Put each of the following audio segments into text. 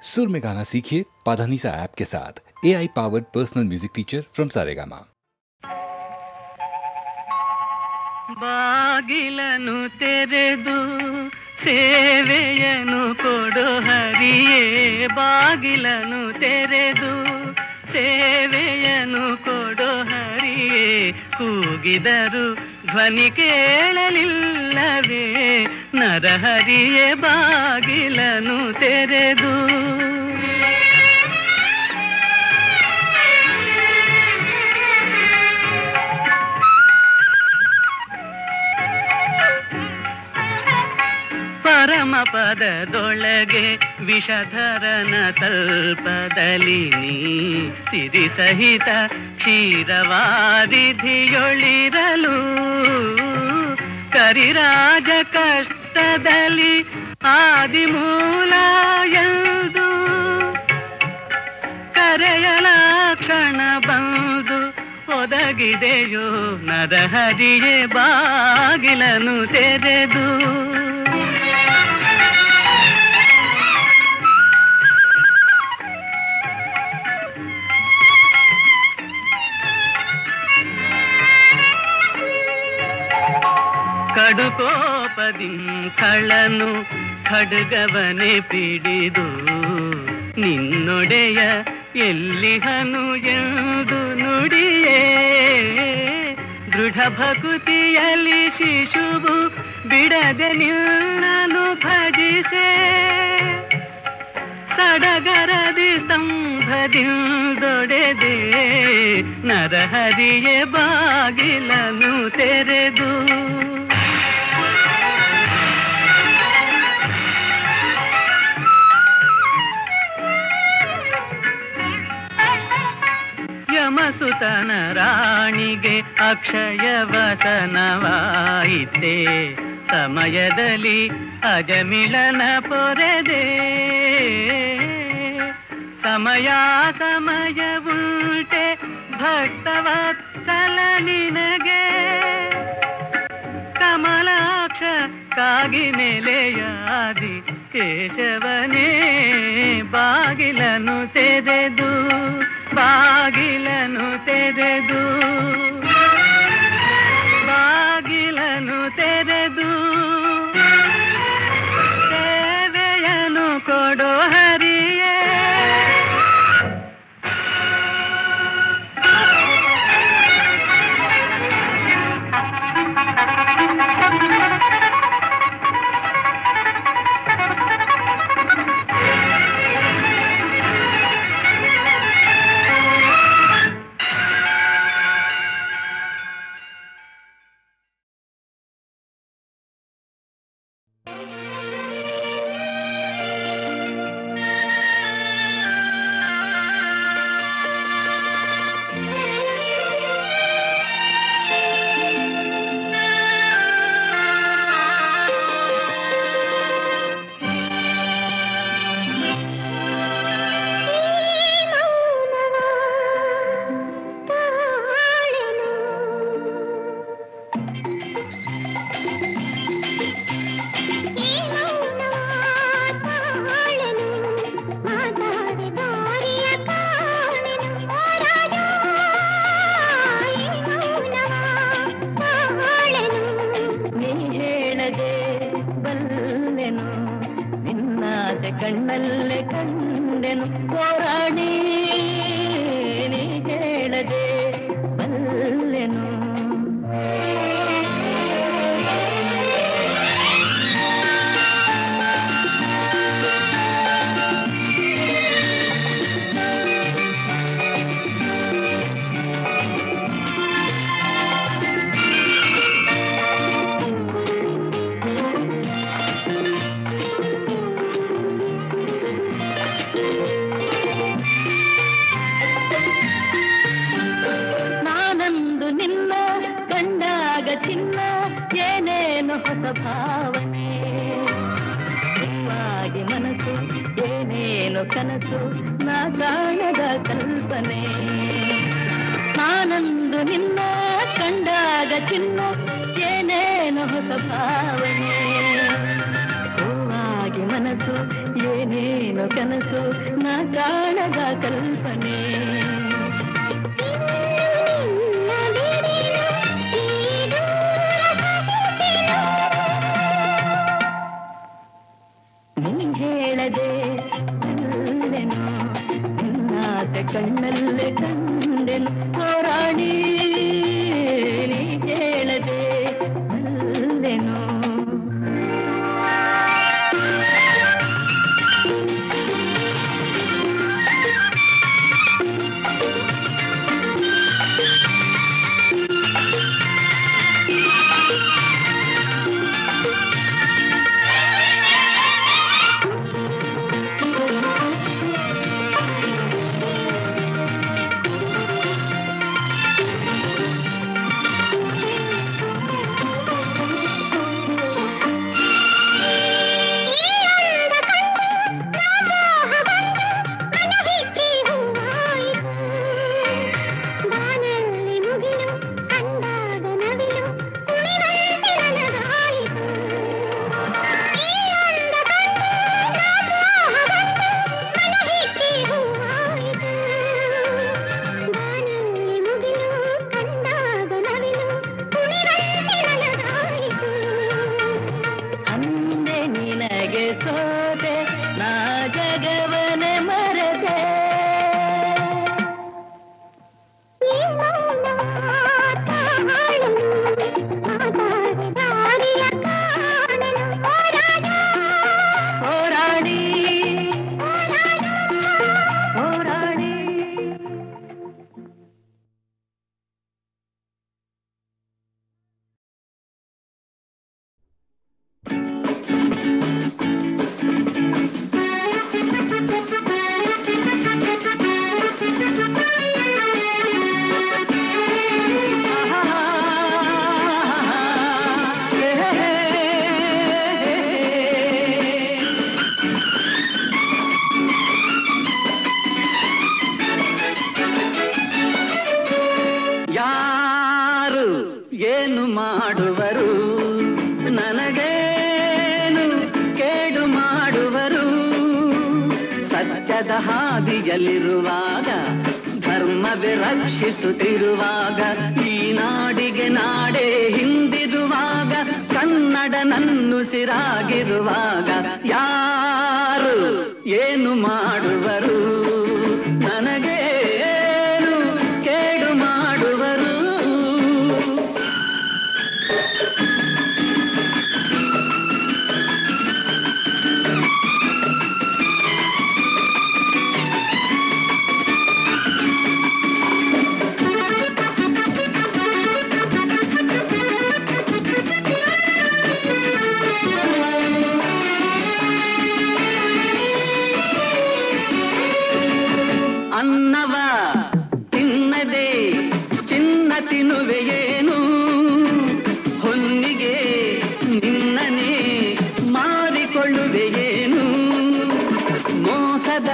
सुर में गाना सीखिए पाधानीसा ऐप के साथ। AI powered personal music teacher from Saregama. ಬಾಗಿಲನು ತೆರೆದು ಸೇವೆಯನು ಕೊಡು ಹರಿಯೇ, ಬಾಗಿಲನು ತೆರೆದು ಸೇವೆಯನು ಕೊಡು ಹರಿಯೇ, ಕೂಗಿದರು ಧ್ವನಿ ಕೇಳಲಿಲ್ಲವೇ ನರಹರಿಯೇ ಬಾಗಿಲನು ತೆರೆದು. ಪರಮ ಪದದೊಳಗೆ ವಿಷಧರನ ತಲ್ಪದಲ್ಲಿ ನೀ ಸಿರಿ ಸಹಿತ ಕ್ಷೀರವಾರಿಧಿಯೊಳಿರಲು, ಕರಿರಾಜ ಕಷ್ಟದಲ್ಲಿ ಆದಿಮೂಲ ಎಂದು ಕರೆಯಲ ಕ್ಷಣ ಬಂದು ಒದಗಿದೆಯೋ ನರಹರಿಯೇ ಬಾಗಿಲನು ತೆರೆದು. ಕಡುಕೋಪದಿಂಥಳನು ಖಡ್ಗವನೆ ಪಿಡಿದು ನಿನ್ನೊಡೆಯ ಎಲ್ಲಿಹನು ಎಂದು ನುಡಿಯೇ, ದೃಢ ಭಕುತಿಯಲ್ಲಿ ಶಿಶುವು ಬಿಡದೆ ನಿನ್ನನು ಭಜಿಸೆ, ಸಡಗರದಿ ಸಂಭದಿಂದೊಡೆದೆ ನರಹರಿಯೇ ಬಾಗಿಲನು ತೆರೆದು. ಯಮಸುತನ ರಾಣಿಗೆ ಅಕ್ಷಯ ವಸನವಾಯಿತೆ, ಸಮಯದಲ್ಲಿ ಅಜಮಿಳನ ಪೊರೆದೆ, ಸಮಯ ಸಮಯವುಂಟೆ ಭಕ್ತವತ್ಸಲ ನಿನಗೆ, ಕಮಲಾಕ್ಷ ಕಾಗಿ ನೆಲೆಯಾದಿ ಕೇಶವನೇ ಬಾಗಿಲನು ತೆರೆದು, ಬಾಗಿಲನು ತೆರೆದು, ಬಾಗಿಲನು ತೆರೆದು, ಸೇವೆಯನು ಕೊಡೋ ಹರಿಯೇ. ಕಣ್ಣಲ್ಲೇ ಕಂಡೆನು ಹೋರಾಡಿ ನೀ ಹೇಳದೆ ಬಲ್ಲೆನು. ಚಿನ್ನ ಏನೇನು ಹೊಸ ಭಾವನೆ, ಹೂವಾಗಿ ಮನಸ್ಸು ಏನೇನು ಕನಸು, ನಾ ಕಾಣದ ಕಲ್ಪನೆ. ನಾನಂದು ನಿನ್ನ ಕಂಡಾಗ ಚಿನ್ನ ಏನೇನು ಹೊಸ ಭಾವನೆ, ಹೂವಾಗಿ ಮನಸ್ಸು ಏನೇನು ಕನಸು ನಾ ಕಾಣದ ಕಲ್ಪನೆ. ನೀ ಹೇಳದೆ ಅಲ್ಲೆನು ನಿನ್ನಾಸೆ ಕಣ್ಣಲ್ಲೇ ಕಂಡೆನು ಹೋರಾಡಿ. ನೀ ಹೇಳದೆ ಅಲ್ಲೆನು ಹಾದಿಯಲ್ಲಿರುವಾಗ ಧರ್ಮವೇ ರಕ್ಷಿಸುತ್ತಿರುವಾಗ ಈ ನಾಡಿಗೆ ನಾಡೇ ಹಿಂದಿರುವಾಗ ಕನ್ನಡ ನನ್ನುಸಿರಾಗಿರುವಾಗ ಯಾರು ಏನು ಮಾಡುವರು ನನಗೇನು ಕೇಡು ಮಾಡುವರು. ಅನ್ನವ ತಿನ್ನದೆ ಚಿನ್ನ ತಿನ್ನುವೆಯೇನು ಹೊನ್ನಿಗೆ ನಿನ್ನನೆ ಮಾರಿಕೊಳ್ಳುವೆಯೇನು ಮೋಸದ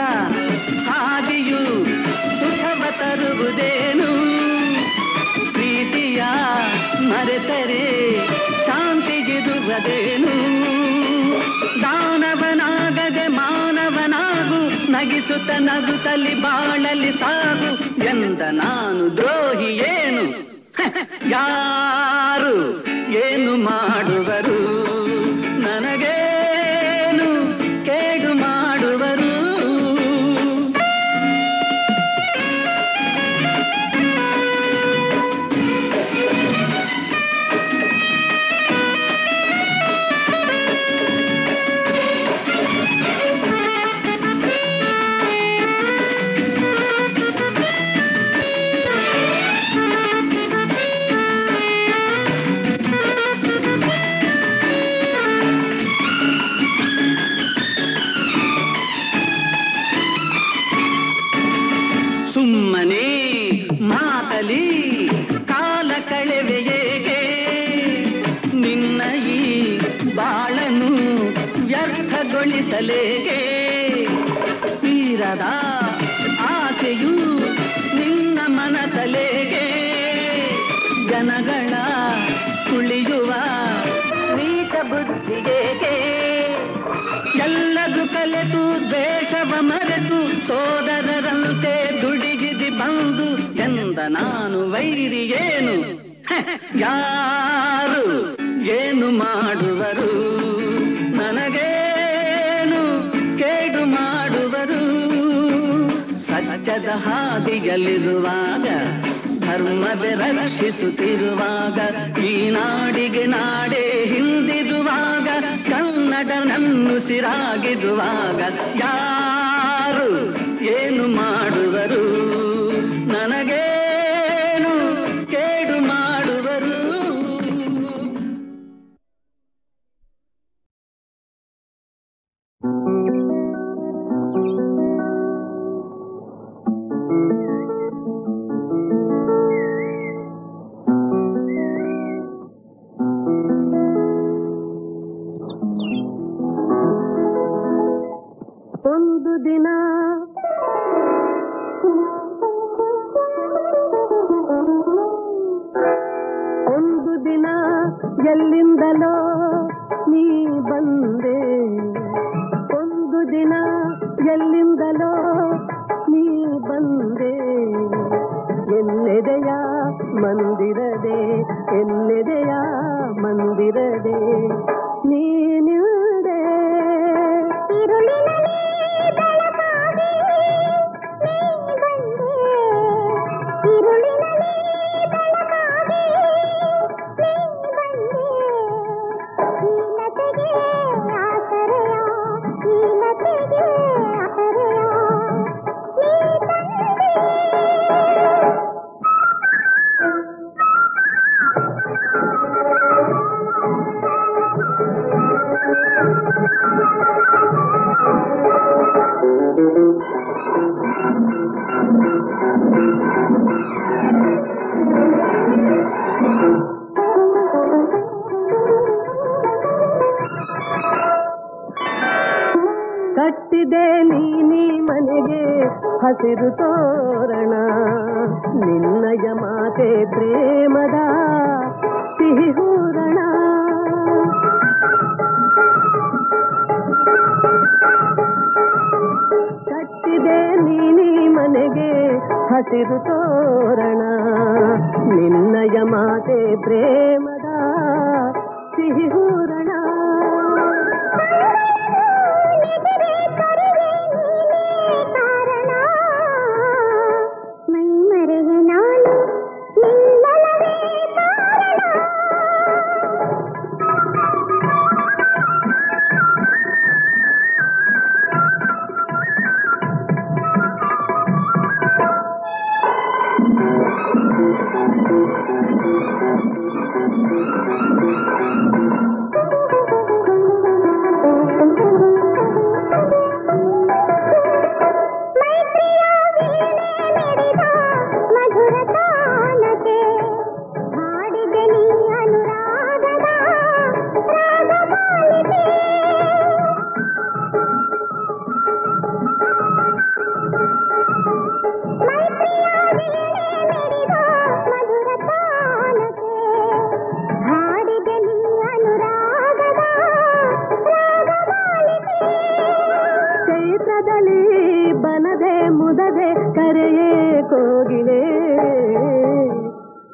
ಹಾದಿಯು ಸುಖವ ತರುವುದೇನು ಪ್ರೀತಿಯ ಮರೆತರೆ ಶಾಂತಿಗಿರುವುದೇನು ದಾನವನಾಗದೆ ಮಾನವನಾಗು ನಗಿಸುತ್ತ ನಗುತ್ತಲಿ ಬಾಳಲಿ ಸಾಗು ಎಂದ ನಾನು ದ್ರೋಹಿ ಏನು ಯಾರು ಏನು ಮಾಡುವರು ನನಗೇನು ಕೇಡು ಮಾಡುವರು. ಸುಮ್ಮನೆ ಮಾತಲಿ ಕಾಲ ಕಳೆವೆಯೇಗೆ ನಿನ್ನ ಈ ಬಾಳನು ವ್ಯರ್ಥಗೊಳಿಸಲೇಗೆ ತೀರದ ಆಸೆಯು ನಿನ್ನ ಮನಸಲೇಗೆ ಜನಗಳ ಕುಳಿಯುವ ನೀಚ ಬುದ್ಧಿಗೆ ಎಲ್ಲದು ಕಲೆತು ದ್ವೇಷವ ಮರೆತು ಸೋದರರಂತೆ ದುಡಿಗಿದಿ ಬಂದು ಎಂದ ನಾನು ವೈರಿಯೇನು ಯಾರು ಏನು ಮಾಡುವರು ನನಗೇನು ಕೇಡು ಮಾಡುವರು ಸತ್ಯದ ಹಾದಿಯಲ್ಲಿರುವಾಗ ಧರ್ಮವೇ ರಕ್ಷಿಸುತ್ತಿರುವಾಗ ಈ ನಾಡಿಗೆ ನಾಡೇ ಹಿಂದಿರುವಾಗ ಕನ್ನಡ ನನ್ನುಸಿರಾಗಿರುವಾಗ ಯಾರು ಏನು ಮಾಡುವರು ನನಗೇನು ಕೇಡು ಮಾಡುವರು. ಒಂದು ದಿನ ಎಲ್ಲಿಂದಲೋ ನೀ ಬಂದೆ, ಒಂದು ದಿನ ಎಲ್ಲಿಂದಲೋ ನೀ ಬಂದೆ, ಎನ್ನೆದೆಯ ಮಂದಿರದೆ ಎನ್ನೆದೆಯ ಮಂದಿರದೆ ನೀನಿಲ್ದೆ ಇರುಳಿನಲ್ಲಿ ಬೆಳಕಾಗಿ ನೀ ಬಂದೆ, ಇರುಳಿನಲ್ಲಿ ಬೆಳಕಾಗಿ ನೀ ಬಂದೆ, ಹೀನತೆಗೆ ಆಸರೆಯ ಹೀನತೆಗೆ ಆಸರೆಯ ನೀ ತಂದೆ. ಕಟ್ಟಿದೆ ನೀನಿ ಮನೆಗೆ ಹಸಿರು ತೋರಣ, ನಿನ್ನಯ ಮಾತೆ ಪ್ರೇಮದ ಸಿಹಿ ಹೂರಣ, ಕಟ್ಟಿದೆ ನೀನಿ ಮನೆಗೆ ಹಸಿರು ತೋರಣ, ನಿನ್ನಯ ಮಾತೆ ಪ್ರೇಮದ ಸಿಹಿ ಹೂರಣ,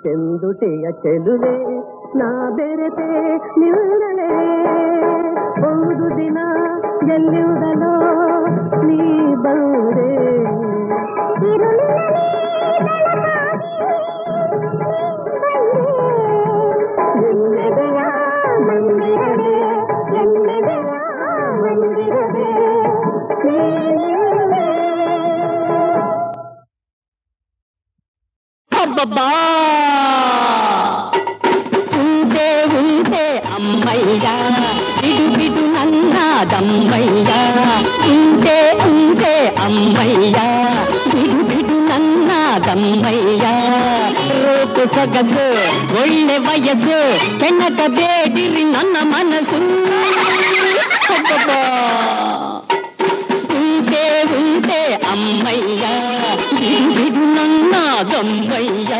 ಚೆಂದುಟೆಯ ಚೆಲುವೆ ನಾ ಬೆರೆತೆ ನಿಲ್ಲಲೇ, ಒಂದು ದಿನ ಎಲ್ಲಿಂದಲೋ ನೀ ಬಂದೆ, ಎನ್ನೆದೆಯ ಮಂದಿರದೆ ಎನ್ನೆದೆಯ ಮಂದಿರದೆ ಅಬ್ಬಬ್ಬಾ ಉಂಟೆ ಉಂಟೆ ಅಮ್ಮಯ್ಯ ಬಿಡು ಬಿಡು ನನ್ನ ದಮ್ಮಯ್ಯ, ಉಂಟೆ ಉಂಟೆ ಅಮ್ಮಯ್ಯ ಬಿಡು ಬಿಡು ನನ್ನ ದಮ್ಮಯ್ಯ, ರೋಕು ಸೊಗಸು ಒಳ್ಳೆ ವಯಸ್ಸು ಕೆಣಕ ಬೇಡಿರಿ ನನ್ನ ಮನಸ್ಸು, ಅಬ್ಬಬ್ಬಾ ಉಂಟೆ ಉಂಟೆ ಅಮ್ಮಯ್ಯ ಬಿಡು ಬಿಡು ನನ್ನ ದಮ್ಮಯ್ಯ.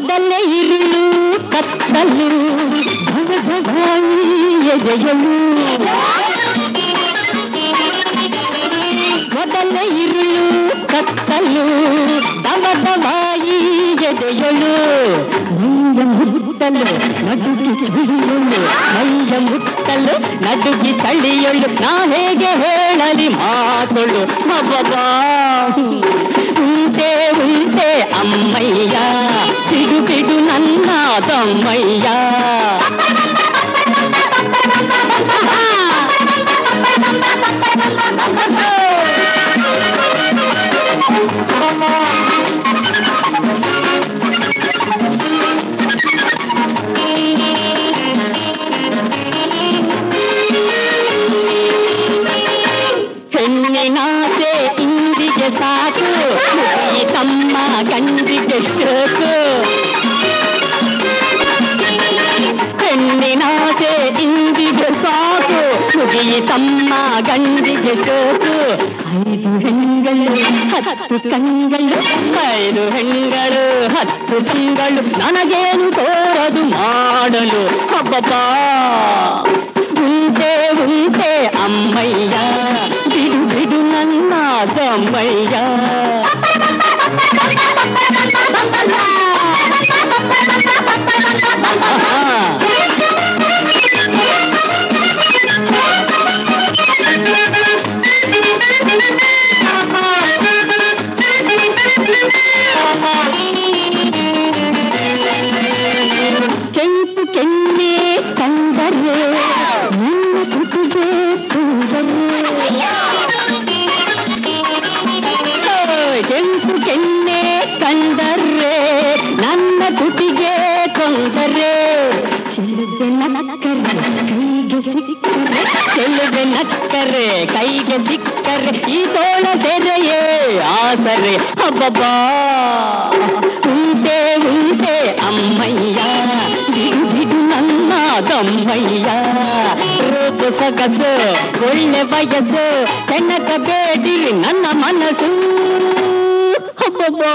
ಮೊದಲೇ ಇರುಳು ಕತ್ತಲು ಎದೆಯಲು ಮೊದಲೇ ಇರುಳು ಕತ್ತಲು ದಮದವಾಯಿ ಎದೆಯಳು ಮೈಯ ಮುಟ್ಟಲು ನಡುಗಿ ಚಳಿಯಳು ಮೈಯ ಮುಟ್ಟಲು ನಡುಗಿ ಚಳಿಯಳು ನಾ ಹೇಗೆ ಹೇಳಲಿ ಮಾತಳು ಮಬ್ಬಾ ಉಂಟೆ ಉಂಟೆ ಅಮ್ಮಯ್ಯ ಬಿಡು ಬಿಡು ನನ್ನ ತಮ್ಮಯ್ಯ ಹೆಣ್ಣಿನಾಸೆ ಇಂದಿಗೆ ಸಾಕು ಈ ತಮ್ಮ ಗಂಡಿಗೆ ಶ್ರೋಕು ಹೆಣ್ಣಿನಾಸೆ ಇಂದಿಗೆ ಸಾಕು ಮುಗಿಯಿ ತಮ್ಮ ಗಂಡಿಗೆ ಶ್ರೋಕು 5 ಹೆಣ್ಗಳು 10 ಕಂಗಳು 5 ಹೆಣ್ಗಳು 10 ಕಂಗಳು ನನಗೇನು ತೋರದು ಮಾಡಲು ಹಬ್ಬಬ್ಬಾ ಉಂಟೆ ಉಂಟೆ ಅಮ್ಮಯ್ಯ ಬಿಡು ಬಿಡು ನನ್ನ ತಮ್ಮಯ್ಯ ಕೆಂಪು ಕೆನ್ನೆ ಕಂಡರೆ ನಿನ್ನ ತುಟಿಗೆ ಕೆಂಪು ಕೆನ್ನೆ ಕಂಡರೆ ನನ್ನ ತುಟಿಗೆ ಕೊಂದರೆ ಚೆಲುವೆ ನಕ್ಕರೆ ಕೈಗೆ ಸಿಕ್ಕರೆ ಈ ತೋಳ ಸೆರೆಯೇ ಆಸರೆ ಹಬ್ಬಬ್ಬಾ ಉಂಟೆ ಉಂಟೆ ಅಮ್ಮಯ್ಯ ಬಿಡು ಬಿಡು ನನ್ನ ತಮ್ಮಯ್ಯ ರೂಪು ಸೊಗಸು ಒಳ್ಳೆ ವಯಸ್ಸು ಕೆಣಕ ಬೇಡಿರಿ ನನ್ನ ಮನಸ್ಸು ಹಬ್ಬಬ್ಬಾ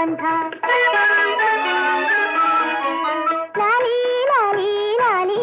ಬಂಧ ಲಾಲಿ ಲಾಲಿ ಲಾಲಿ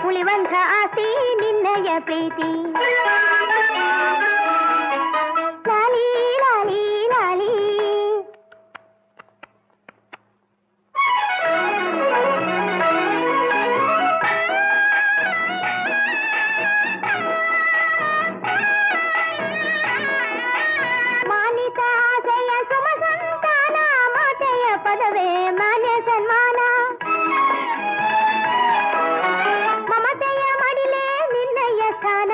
ಉಳಿವಂಥ ಆಸೆ ನಿನ್ನಯ ಪ್ರೀತಿ ಲಾಲಿ ಲಾಲಿ ಲಾಲಿ ಮಾನಿತ ಆಸೆಯ ಸುಮ ಸಂತಾನ ಮಾತೆಯ ಪದವೇ ಮಾನ್ಯ ಸನ್ಮಾನ ಮಮತೆಯ ಮಡಿಲೇ ನಿನ್ನಯ ಸ್ಥಾನ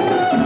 ಿ